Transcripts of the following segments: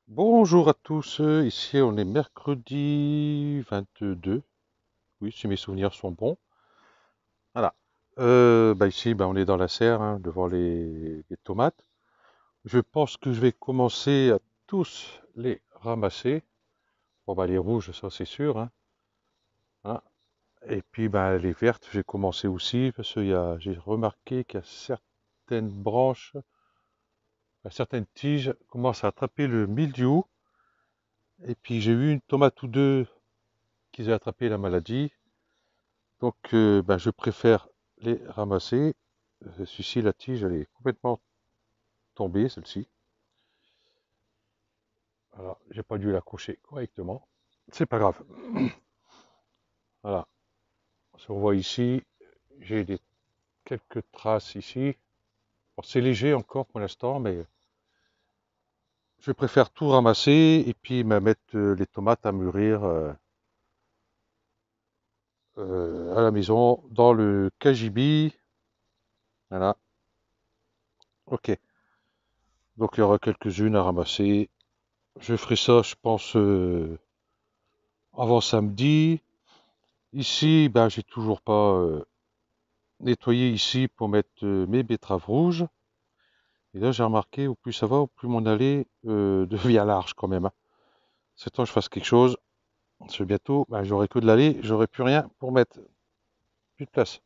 Bonjour à tous, ici on est mercredi 22, oui si mes souvenirs sont bons. Voilà. Ici on est dans la serre hein, devant les tomates. Je pense que je vais commencer à tous les ramasser. Bon les rouges ça c'est sûr, hein. Et puis les vertes j'ai commencé aussi parce que j'ai remarqué qu'il y a certaines branches, certaines tiges commencent à attraper le mildiou. Et puis j'ai eu une tomate ou deux qui a attrapé la maladie. Donc, je préfère les ramasser. Celui-ci, la tige, elle est complètement tombée, celle-ci. Voilà, j'ai pas dû l'accrocher correctement. C'est pas grave. Voilà, si on voit ici, j'ai quelques traces ici. Bon, c'est léger encore pour l'instant, mais je préfère tout ramasser et puis mettre les tomates à mûrir à la maison dans le cagibi. Voilà, ok. Donc il y aura quelques-unes à ramasser. Je ferai ça, je pense, avant samedi. Ici, j'ai toujours pas nettoyé ici pour mettre mes betteraves rouges. Et là, j'ai remarqué, au plus ça va, au plus mon allée devient large quand même, hein. C'est temps que je fasse quelque chose. Parce que bientôt, j'aurai que de l'allée, j'aurai plus rien pour mettre. Plus de place.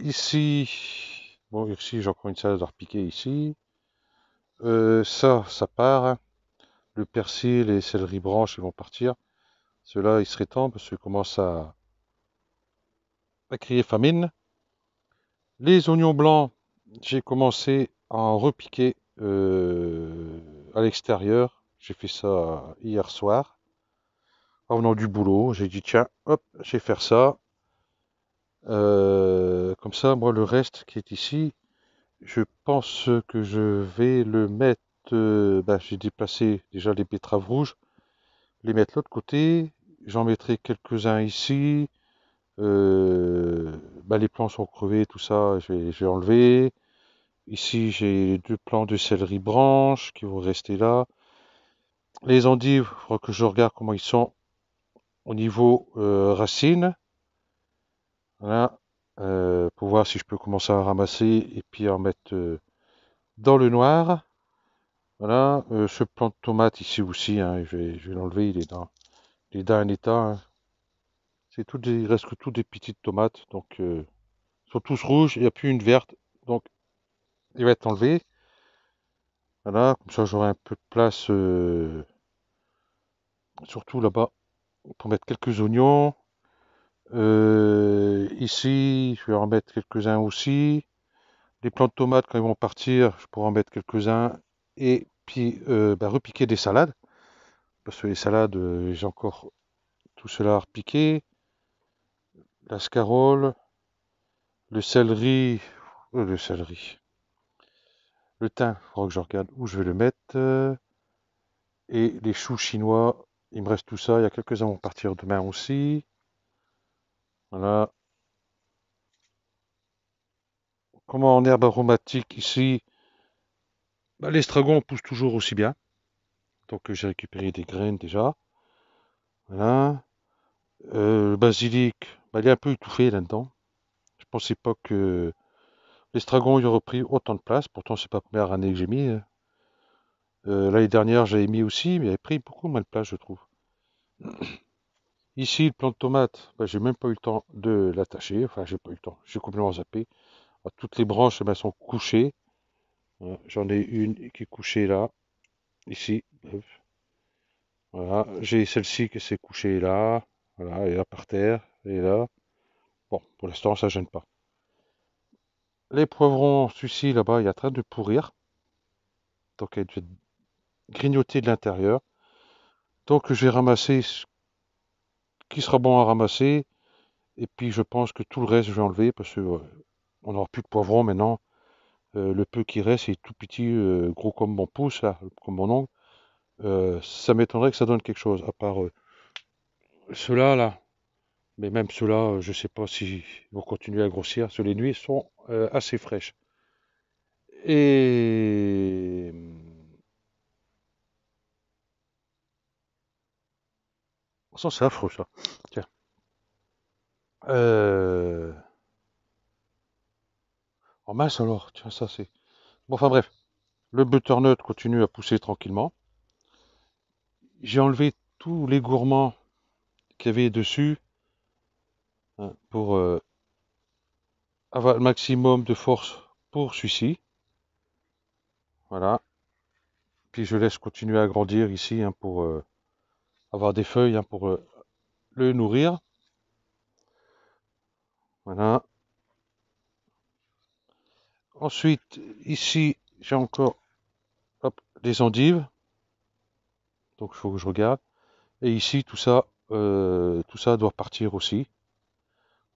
Ici, bon, ici, j'ai encore une salade à repiquer ici. Ça part, hein. Le persil et les céleri branches, ils vont partir. Ceux-là, il serait temps parce qu'ils commencent à crier famine. Les oignons blancs, j'ai commencé à en repiquer à l'extérieur. J'ai fait ça hier soir. En venant du boulot, j'ai dit tiens, hop, je vais faire ça. Comme ça, moi, le reste qui est ici, je pense que je vais le mettre. J'ai déplacé déjà les betteraves rouges, les mettre de l'autre côté. J'en mettrai quelques-uns ici. Les plants sont crevés, tout ça, je vais enlever. Ici, j'ai deux plants de céleri branche qui vont rester là. Les endives, il faudra que je regarde comment ils sont au niveau racines. Voilà. Pour voir si je peux commencer à ramasser et puis en mettre dans le noir. Voilà. Ce plant de tomate ici aussi, hein, je vais l'enlever. Il est dans un état, hein. Il reste que toutes des petites tomates. Donc, ils sont tous rouges. Il n'y a plus une verte. Donc, il va être enlevé. Voilà. Comme ça, j'aurai un peu de place, surtout là-bas, pour mettre quelques oignons. Ici, je vais en mettre quelques-uns aussi. Les plants de tomates, quand ils vont partir, je pourrai en mettre quelques-uns. Et puis, repiquer des salades. Parce que les salades, j'ai encore tout cela à repiquer. La scarole, le céleri, le thym, il faudra que je regarde où je vais le mettre. Et les choux chinois, il me reste tout ça. Il y a quelques-uns vont partir demain aussi. Voilà. Comment en herbe aromatique ici, l'estragon pousse toujours aussi bien. Donc j'ai récupéré des graines déjà. Voilà. Le basilic, il est un peu étouffé là-dedans. Je pensais pas que l'estragon il aurait pris autant de place. Pourtant, c'est pas la première année que j'ai mis, hein. L'année dernière, j'avais mis aussi, mais il avait pris beaucoup moins de place, je trouve. Ici, le plant de tomate, j'ai même pas eu le temps de l'attacher. Enfin, j'ai pas eu le temps. J'ai complètement zappé. Toutes les branches, sont couchées. J'en ai une qui est couchée là, ici. Voilà. J'ai celle-ci qui s'est couchée là. Voilà, elle est là par terre. Elle est là. Bon, pour l'instant, ça gêne pas. Les poivrons, celui-ci là-bas, il est en train de pourrir. Donc, elle doit être grignotée de l'intérieur. Donc, je vais ramasser ce qui sera bon à ramasser. Et puis, je pense que tout le reste, je vais enlever parce que on n'aura plus de poivrons maintenant. Le peu qui reste est tout petit, gros comme mon pouce, là, comme mon ongle. Ça m'étonnerait que ça donne quelque chose, à part ceux-là, là. Mais même ceux-là, je sais pas s'ils vont continuer à grossir, parce que les nuits sont assez fraîches. Et Ça, c'est affreux, ça. Tiens. Euh... Oh mince alors, tiens, ça c'est... Bon, enfin bref, le butternut continue à pousser tranquillement. J'ai enlevé tous les gourmands qu'il y avait dessus, hein, pour avoir le maximum de force pour celui-ci. Voilà. Puis je laisse continuer à grandir ici, hein, pour avoir des feuilles, hein, pour le nourrir. Voilà. Ensuite, ici, j'ai encore, hop, des endives. Donc il faut que je regarde. Et ici, tout ça doit partir aussi.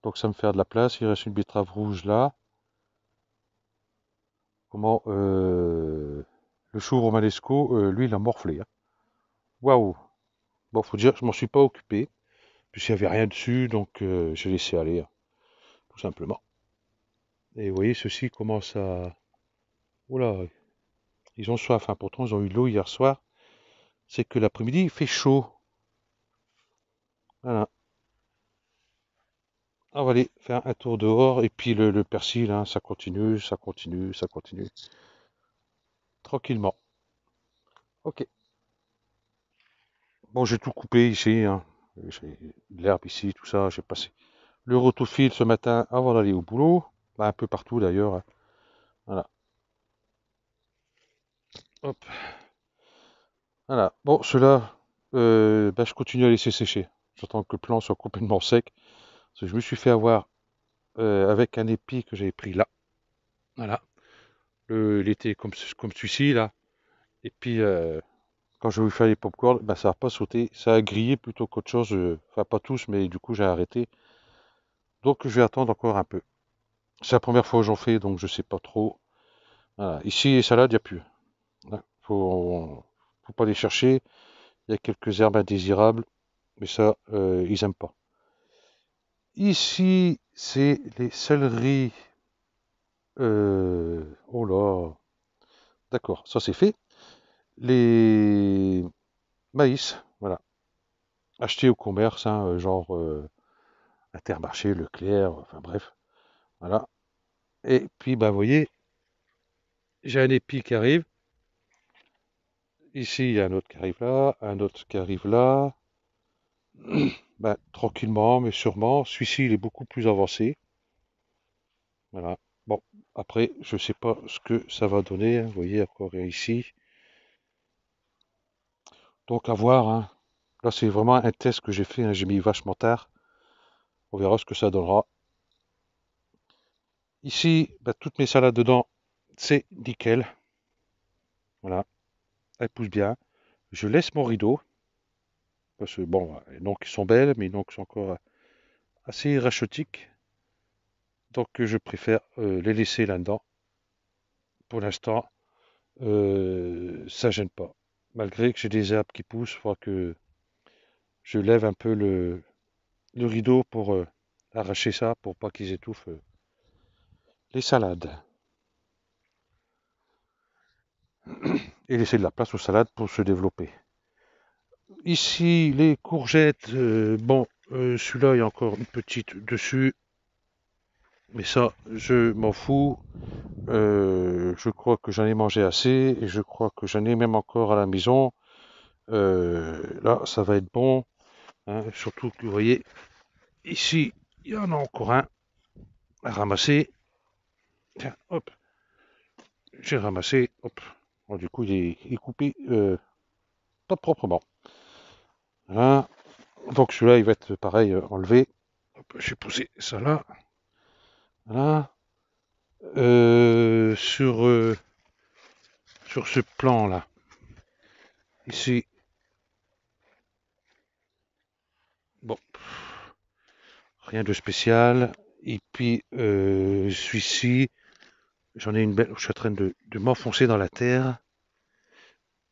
Donc ça me fait de la place. Il reste une betterave rouge là. Comment le chou romanesco, lui, il a morflé, hein. Waouh! Bon, faut dire que je m'en suis pas occupé, puisqu'il n'y avait rien dessus, donc j'ai laissé aller, hein, tout simplement. Et vous voyez, ceci commence à... Oula, ils ont soif, hein. Pourtant ils ont eu de l'eau hier soir. C'est que l'après-midi, il fait chaud. Voilà. On va aller faire un tour dehors, et puis le persil, hein, ça continue, ça continue, ça continue. Tranquillement. Ok. Bon, j'ai tout coupé ici, hein. J'ai de l'herbe ici, tout ça, j'ai passé le rotofil ce matin avant d'aller au boulot. Bah, un peu partout d'ailleurs, hein. Voilà. Hop. Voilà. Bon, ceux-là, bah, je continue à laisser sécher. J'attends que le plant soit complètement sec. Parce que je me suis fait avoir avec un épi que j'avais pris là. Voilà. Il était comme celui-ci là. Et puis quand je voulu faire les pop-corn, bah, ça n'a pas sauté. Ça a grillé plutôt qu'autre chose. Enfin, pas tous, mais du coup, j'ai arrêté. Donc, je vais attendre encore un peu. C'est la première fois que j'en fais, donc je sais pas trop. Voilà. Ici, les salades, il n'y a plus. Là, faut pas les chercher. Il y a quelques herbes indésirables, mais ça, ils aiment pas. Ici, c'est les céleris. Oh là, d'accord, ça c'est fait. Les maïs, voilà, achetés au commerce, hein, genre Intermarché, Leclerc, enfin bref, voilà. Et puis, bah, vous voyez, j'ai un épi qui arrive. Ici, il y a un autre qui arrive là, un autre qui arrive là. Bah, tranquillement, mais sûrement. Celui-ci, il est beaucoup plus avancé. Voilà. Bon, après, je sais pas ce que ça va donner, hein. Vous voyez, encore ici. Donc, à voir, hein. Là, c'est vraiment un test que j'ai fait, hein. J'ai mis vachement tard. On verra ce que ça donnera. Ici, bah, toutes mes salades dedans, c'est nickel. Voilà, elles poussent bien. Je laisse mon rideau. Parce que, bon, les noms qui sont belles, mais les noms qui sont encore assez rachotiques. Donc, je préfère les laisser là-dedans. Pour l'instant, ça gêne pas. Malgré que j'ai des herbes qui poussent, il faudra que je lève un peu le rideau pour arracher ça, pour pas qu'ils étouffent les salades. Et laisser de la place aux salades pour se développer. Ici, les courgettes, bon, celui-là, il y a encore une petite dessus, mais ça, je m'en fous. Je crois que j'en ai mangé assez, et je crois que j'en ai même encore à la maison. Là, ça va être bon, hein, surtout que vous voyez, ici, il y en a encore un à ramasser. Tiens, hop, j'ai ramassé, hop. Bon, du coup, il est coupé, pas proprement. Voilà. Donc celui-là, il va être pareil, enlevé. Hop, j'ai posé ça là. Voilà. Euh, sur, euh, sur ce plan-là, ici, bon, rien de spécial. Et puis, celui-ci, j'en ai une belle, je suis en train de m'enfoncer dans la terre.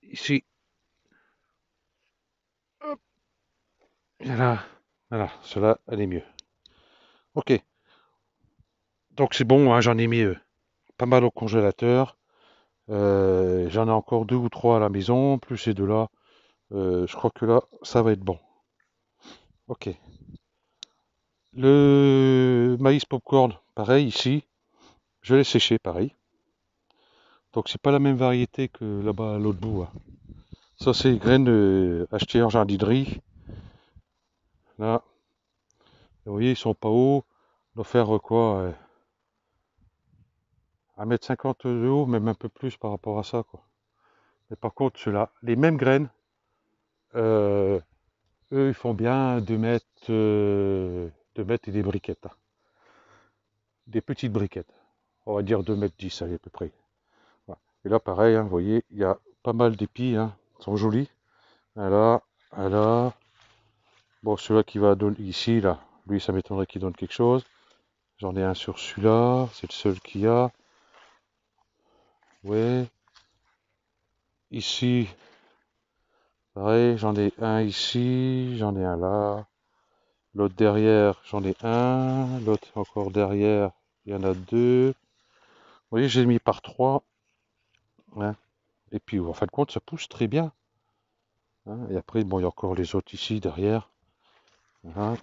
Ici, hop, voilà, voilà, cela, elle est mieux. Ok, donc c'est bon, hein, j'en ai mis pas mal au congélateur. J'en ai encore deux ou trois à la maison, plus ces deux-là. Je crois que là, ça va être bon. Ok. Le maïs popcorn, pareil ici. Je l'ai séché, pareil. Donc c'est pas la même variété que là-bas à l'autre bout, hein. Ça c'est graines achetées en jardinerie. Là, vous voyez, ils sont pas hauts. Ils doivent faire quoi 1,50 m de haut, même un peu plus par rapport à ça, quoi. Mais par contre, ceux-là, les mêmes graines, euh, eux, ils font bien 2 mètres, 2 mètres et des briquettes, hein. Des petites briquettes. On va dire 2,10 m allez, à peu près. Voilà. Et là, pareil, hein, vous voyez, il y a pas mal d'épis, hein. Ils sont jolis. Là, là. Bon, celui-là qui va donner ici, là, lui, ça m'étonnerait qu'il donne quelque chose. J'en ai un sur celui-là, c'est le seul qu'il y a. Ouais. Ici, pareil, j'en ai un ici, j'en ai un là. L'autre derrière, j'en ai un. L'autre encore derrière, il y en a deux. Vous voyez, j'ai mis par trois, hein. Et puis, en fin de compte, ça pousse très bien, hein. Et après, bon, il y a encore les autres ici, derrière, hein.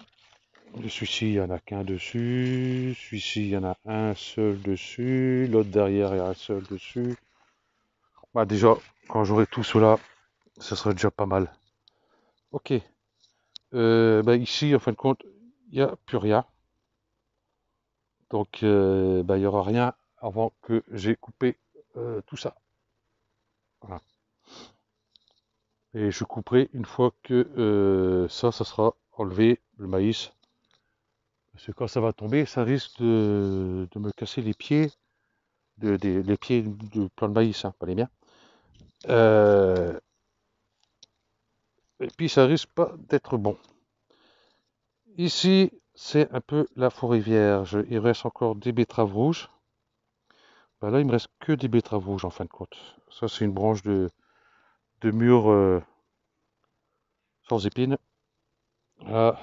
Celui-ci, il n'y en a qu'un dessus. Celui-ci, il y en a un seul dessus. L'autre derrière, il y a un seul dessus. Bah, déjà, quand j'aurai tout cela, ça sera déjà pas mal. Ok. Bah, ici, en fin de compte, il n'y a plus rien. Donc, bah, il n'y aura rien avant que j'ai coupé tout ça. Voilà. Et je couperai une fois que ça sera enlevé, le maïs. Parce que quand ça va tomber, ça risque de me casser les pieds, les pieds de plant de maïs, hein, pas les miens. Euh, et puis ça risque pas d'être bon. Ici, c'est un peu la forêt vierge. Il reste encore des betteraves rouges. Ben là, il me reste que des betteraves rouges en fin de compte. Ça, c'est une branche de mûre sans épines. Voilà.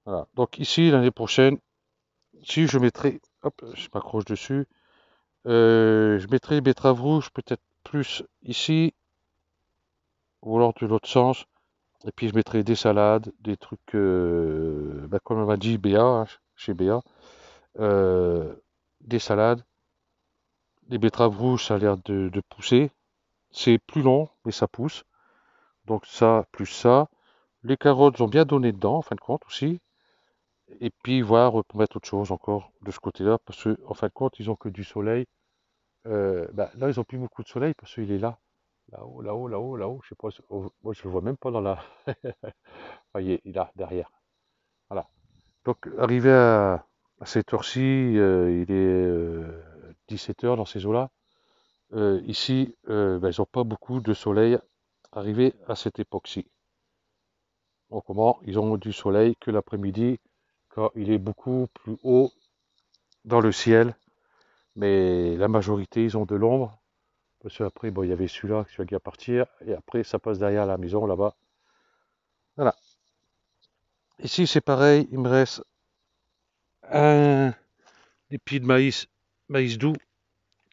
Voilà. Donc ici, l'année prochaine, si je mettrai, hop, je m'accroche dessus, je mettrai les betteraves rouges peut-être plus ici, ou alors de l'autre sens. Et puis je mettrai des salades, des trucs, bah, comme on m'a dit, BA, hein, chez BA. euh, des salades. Les betteraves rouges, ça a l'air de pousser. C'est plus long, mais ça pousse. Donc ça, plus ça. Les carottes ont bien donné dedans, en fin de compte, aussi. Et puis voir pour mettre autre chose encore de ce côté-là, parce que en fin de compte, ils ont que du soleil. Bah, là, ils ont plus beaucoup de soleil parce qu'il est là. Là-haut, là-haut, là-haut, là-haut. Je sais pas. Moi, je le vois même pas dans la. Ah, il est là, derrière. Voilà. Donc, arrivé à cette heure-ci, il est 17 heures dans ces eaux-là. Ici, bah, ils n'ont pas beaucoup de soleil arrivé à cette époque-ci. Donc, comment ils ont du soleil que l'après-midi, quand il est beaucoup plus haut dans le ciel. Mais la majorité, ils ont de l'ombre. Parce qu'après, bon, il y avait celui-là qui va partir. Et après, ça passe derrière la maison, là-bas. Voilà. Ici, c'est pareil. Il me reste un épi de maïs, maïs doux,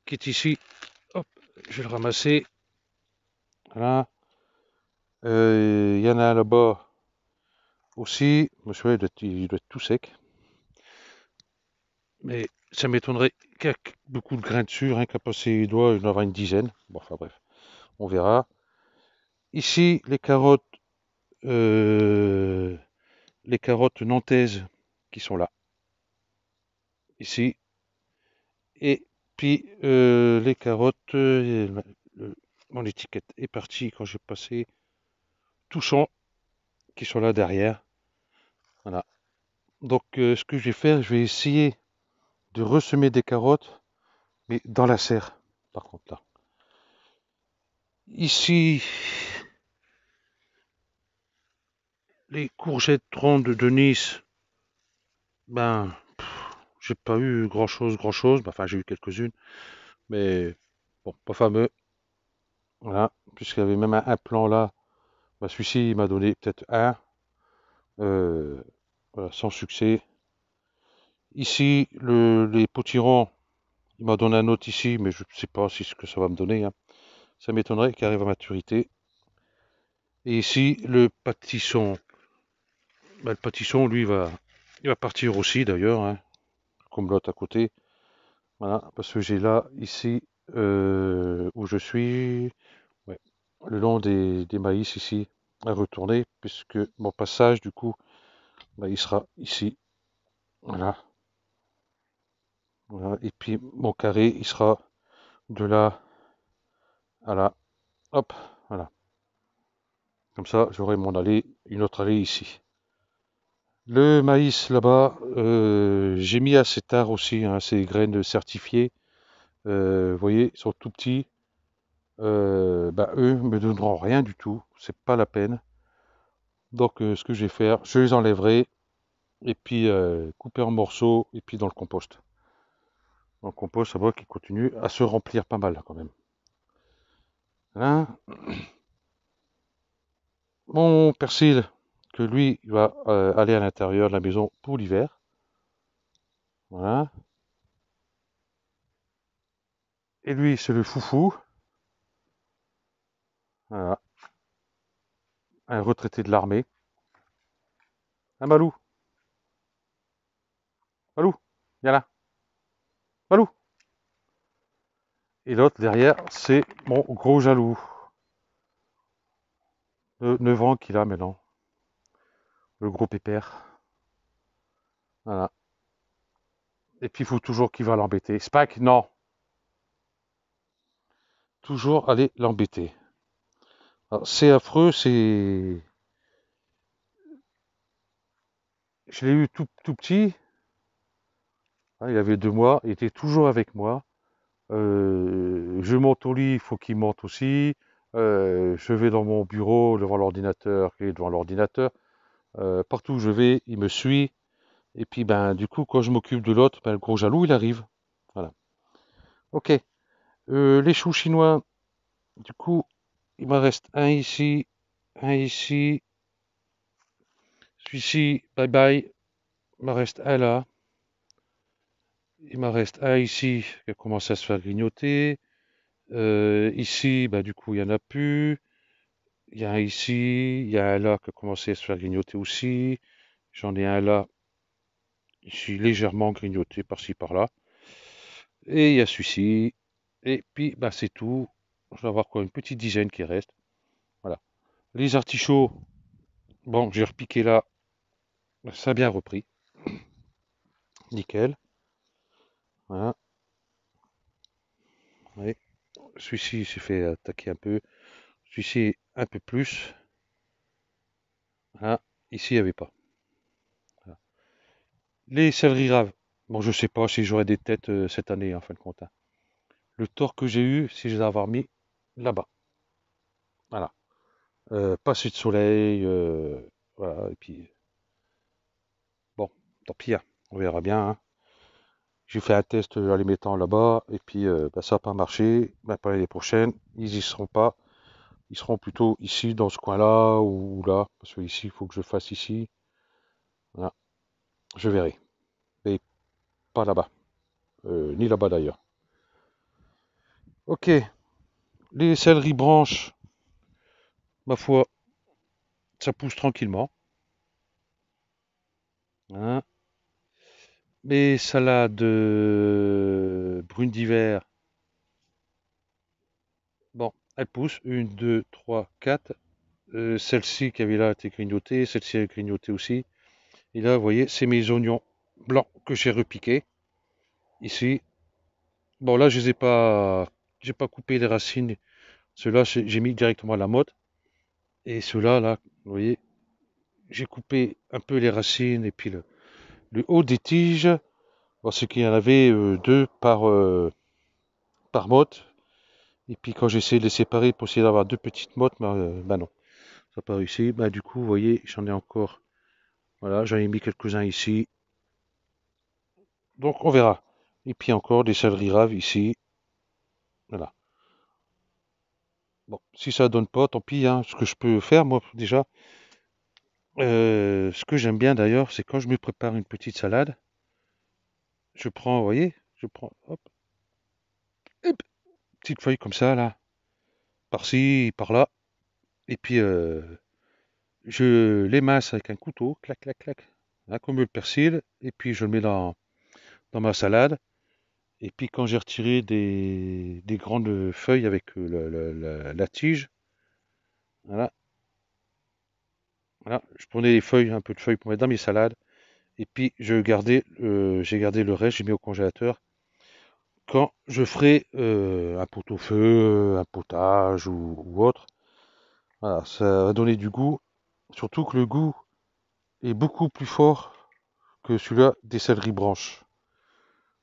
qui est ici. Hop, je vais le ramasser. Voilà. Il y en a un là-bas aussi. Monsieur, il doit être tout sec. Mais ça m'étonnerait qu'il y ait beaucoup de grains dessus. Rien qu'à passer les doigts, il y en aura une dizaine. Bon, enfin bref, on verra. Ici, euh, les carottes nantaises qui sont là. Ici. Et puis les carottes, mon étiquette est partie quand j'ai passé Touchant qui sont là derrière. Voilà. Donc ce que je vais faire, je vais essayer de ressemer des carottes, mais dans la serre, par contre là. Ici, les courgettes rondes de Nice, ben, j'ai pas eu grand chose. Enfin, j'ai eu quelques-unes, mais bon, pas fameux. Voilà, puisqu'il y avait même un plan là. Bah, celui-ci, il m'a donné peut-être un. Voilà, sans succès. Ici, les potirons, il m'a donné un autre ici, mais je ne sais pas si ce que ça va me donner, hein. Ça m'étonnerait qu'il arrive à maturité. Et ici, le pâtisson. Bah, le pâtisson, lui, il va partir aussi d'ailleurs, hein, comme l'autre à côté. Voilà, parce que j'ai là, ici, où je suis, ouais, le long des maïs ici, à retourner, puisque mon passage, du coup, bah, il sera ici. Voilà, voilà. Et puis mon carré, il sera de là à là. Hop, voilà. Comme ça, j'aurai mon allée, une autre allée ici. Le maïs là-bas, j'ai mis assez tard aussi, hein, ces graines certifiées. Vous voyez, ils sont tout petits. Bah, eux me donneront rien du tout. C'est pas la peine. Donc, ce que je vais faire, je les enlèverai et puis couper en morceaux et puis dans le compost. Dans le compost, ça va qu'il continue à se remplir pas mal quand même. Hein. Mon persil, que lui il va aller à l'intérieur de la maison pour l'hiver. Voilà. Et lui, c'est le foufou. Voilà. Un retraité de l'armée. Un Malou. Malou, viens là. Malou. Et l'autre derrière, c'est mon gros jaloux. De 9 ans qu'il a maintenant. Le gros pépère. Voilà. Et puis il faut toujours qu'il va l'embêter. Spack, non. Toujours aller l'embêter. C'est affreux, c'est. Je l'ai eu tout petit. Hein, il avait 2 mois. Il était toujours avec moi. Je monte au lit, il faut qu'il monte aussi. Je vais dans mon bureau devant l'ordinateur, il est devant l'ordinateur. Partout où je vais, il me suit. Et puis, ben, du coup, quand je m'occupe de l'autre, ben, le gros jaloux, il arrive. Voilà. Ok. Les choux chinois, du coup, il m'en reste un ici, un ici. Celui-ci, bye bye. Il m'en reste un là. Il m'en reste un ici qui a commencé à se faire grignoter. Ici, bah, du coup, il n'y en a plus. Il y a un ici, il y a un là qui a commencé à se faire grignoter aussi. J'en ai un là, ici, légèrement grignoté par-ci par-là. Et il y a celui-ci. Et puis, bah, c'est tout. Je vais avoir quoi, une petite dizaine qui reste. Voilà. Les artichauts, bon, j'ai repiqué là. Ça a bien repris. Nickel. Voilà. Ouais. Celui-ci s'est fait attaquer un peu. Celui-ci un peu plus. Voilà. Ici, il n'y avait pas. Voilà. Les céleris raves. Bon, je sais pas si j'aurai des têtes cette année, en fin de compte, hein. Le tort que j'ai eu, c'est de les avoir mis là-bas. Voilà. Pas assez de soleil. Voilà. Et puis, bon, tant pis, hein. On verra bien, hein. J'ai fait un test en les mettant là-bas. Et puis, bah, ça n'a pas marché. Bah, pour l'année prochaine, ils y seront pas. Ils seront plutôt ici, dans ce coin-là, ou là. Parce que ici, il faut que je fasse ici. Voilà. Je verrai. Mais pas là-bas. Ni là-bas d'ailleurs. Ok. Les céleris branches, ma foi, ça pousse tranquillement, hein. Mes salades brunes d'hiver, bon, elles poussent. Une, deux, trois, quatre. Celle-ci qui avait là été grignotée, celle-ci a grignoté aussi. Et là, vous voyez, c'est mes oignons blancs que j'ai repiqués ici. Bon, là, je les ai pas, j'ai pas coupé les racines. Ceux-là, j'ai mis directement à la mode. Et ceux-là, là, vous voyez, j'ai coupé un peu les racines et puis le haut des tiges. Parce qu'il y en avait deux par motte. Et puis quand j'ai essayé de les séparer pour essayer d'avoir deux petites mottes, bah non, ça n'a pas réussi. Bah du coup, vous voyez, j'en ai encore. Voilà, j'en ai mis quelques-uns ici. Donc on verra. Et puis encore des céleris raves ici. Voilà. Bon, si ça donne pas, tant pis, hein. Ce que je peux faire, moi, déjà, ce que j'aime bien d'ailleurs, c'est quand je me prépare une petite salade, je prends, vous voyez, je prends, hop, hop, petite feuille comme ça, là, par-ci, par-là, et puis je l'émince avec un couteau, clac, clac, clac, hein, comme le persil, et puis je le mets dans ma salade. Et puis quand j'ai retiré des grandes feuilles avec la tige, voilà, voilà, je prenais les feuilles, un peu de feuilles pour mettre dans mes salades. Et puis j'ai gardé le reste, j'ai mis au congélateur. Quand je ferai un pot-au-feu, un potage ou autre, voilà, ça va donner du goût. Surtout que le goût est beaucoup plus fort que celui-là des céleris branches.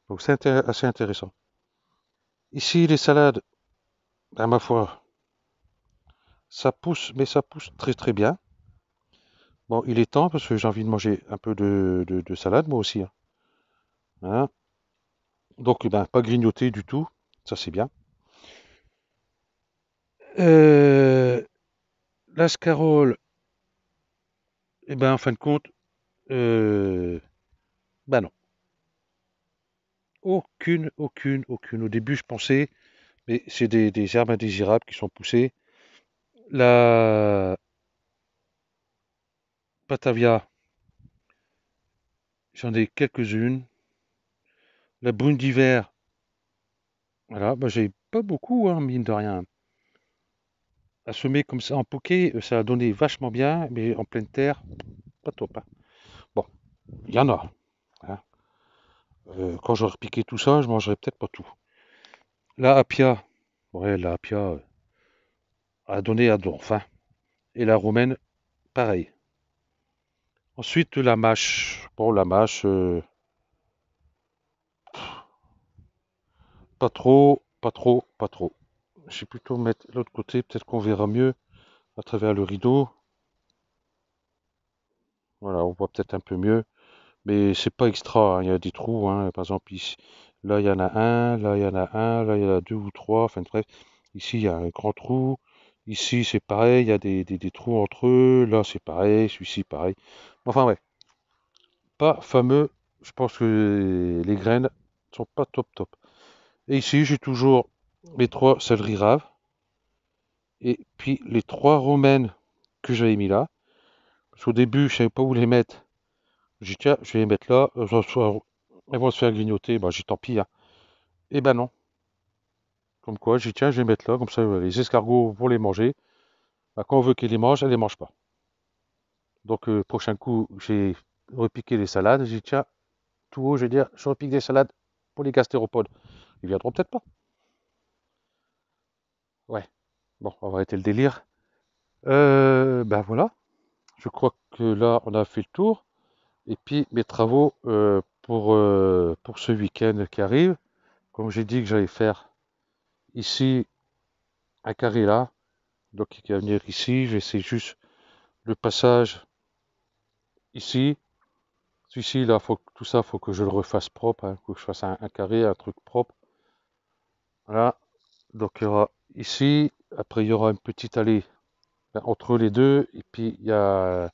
Donc c'est assez intéressant. Ici, les salades, à ma foi, ça pousse, mais ça pousse très très bien. Bon, il est temps parce que j'ai envie de manger un peu de salade, moi aussi, hein. Hein. Donc, eh ben, pas grignoter du tout, ça c'est bien. Euh, la scarole, eh ben, en fin de compte, euh, bah non, aucune. Au début, je pensais, mais c'est des herbes indésirables qui sont poussées. La Batavia, j'en ai quelques-unes. La brune d'hiver, voilà, bah, j'ai pas beaucoup, hein, mine de rien. À semer comme ça en poquet, ça a donné vachement bien, mais en pleine terre, pas top, hein. Bon, il y en a, hein. Quand j'aurai piqué tout ça, je mangerai peut-être pas tout. La Appia, ouais, la Appia a donné à don, enfin. Et la romaine, pareil. Ensuite, la mâche. Bon, la mâche, pas trop. Je vais plutôt mettre l'autre côté, peut-être qu'on verra mieux à travers le rideau. Voilà, on voit peut-être un peu mieux. Mais c'est pas extra, hein. Il y a des trous, hein. Par exemple, ici, là, il y en a un, là, il y en a un, là, il y en a deux ou trois. Enfin, bref, ici, il y a un grand trou. Ici, c'est pareil, il y a des trous entre eux. Là, c'est pareil, celui-ci, pareil. Enfin, ouais, pas fameux. Je pense que les graines sont pas top top. Et ici, j'ai toujours mes trois céleri raves. Et puis, les trois romaines que j'avais mis là. Parce qu'au début, je savais pas où les mettre. J'ai dit, tiens, je vais les mettre là. Elles vont se faire grignoter. Bah, j'ai dit, tant pis, hein. Eh ben non. Comme quoi, j'ai dit, tiens, je vais les mettre là. Comme ça, les escargots vont les manger. Bah, quand on veut qu'ils les mangent, elles les mangent pas. Donc, prochain coup, j'ai repiqué les salades. J'ai dit, tiens, tout haut, je vais dire, je repique des salades pour les gastéropodes. Ils viendront peut-être pas. Ouais. Bon, on va arrêter le délire. Ben voilà. Je crois que là, on a fait le tour. Et puis, mes travaux pour ce week-end qui arrive. Comme j'ai dit que j'allais faire ici un carré là. Donc, il va venir ici. J'essaie juste le passage ici. Celui-ci, là, tout ça, faut que je le refasse propre, hein. Faut que je fasse un carré, un truc propre. Voilà. Donc, il y aura ici. Après, il y aura une petite allée entre les deux. Et puis, il y a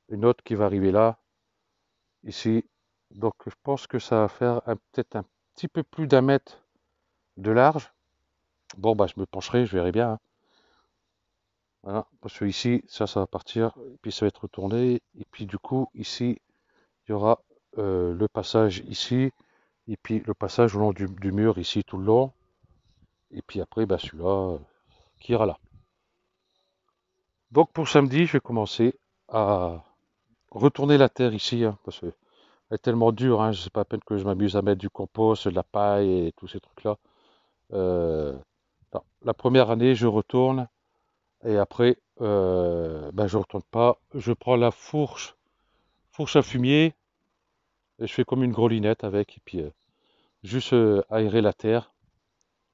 une autre qui va arriver là, ici. Donc, je pense que ça va faire peut-être un petit peu plus d'un mètre de large. Bon, bah, je me pencherai, je verrai bien, hein. Voilà. Parce que ici, ça va partir. Et puis, ça va être retourné. Et puis, du coup, ici, il y aura le passage ici. Et puis, le passage au long du mur, ici, tout le long. Et puis après, bah, celui-là, qui ira là. Donc, pour samedi, je vais commencer à retourner la terre ici, hein, parce qu'elle est tellement dure, hein, c'est pas à peine que je m'amuse à mettre du compost, de la paille et tous ces trucs-là. Non. La première année, je retourne et après, ben, je retourne pas. Je prends la fourche à fumier et je fais comme une grelinette avec et puis juste aérer la terre.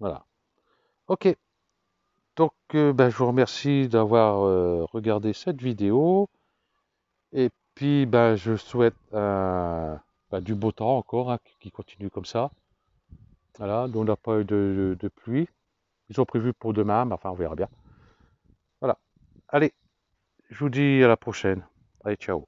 Voilà. Ok. Donc, ben, je vous remercie d'avoir regardé cette vidéo et puis ben, je souhaite ben, du beau temps encore, hein, qui continue comme ça. Voilà. Donc, on n'a pas eu de pluie. Ils ont prévu pour demain, mais enfin, on verra bien. Voilà. Allez, je vous dis à la prochaine. Allez, ciao.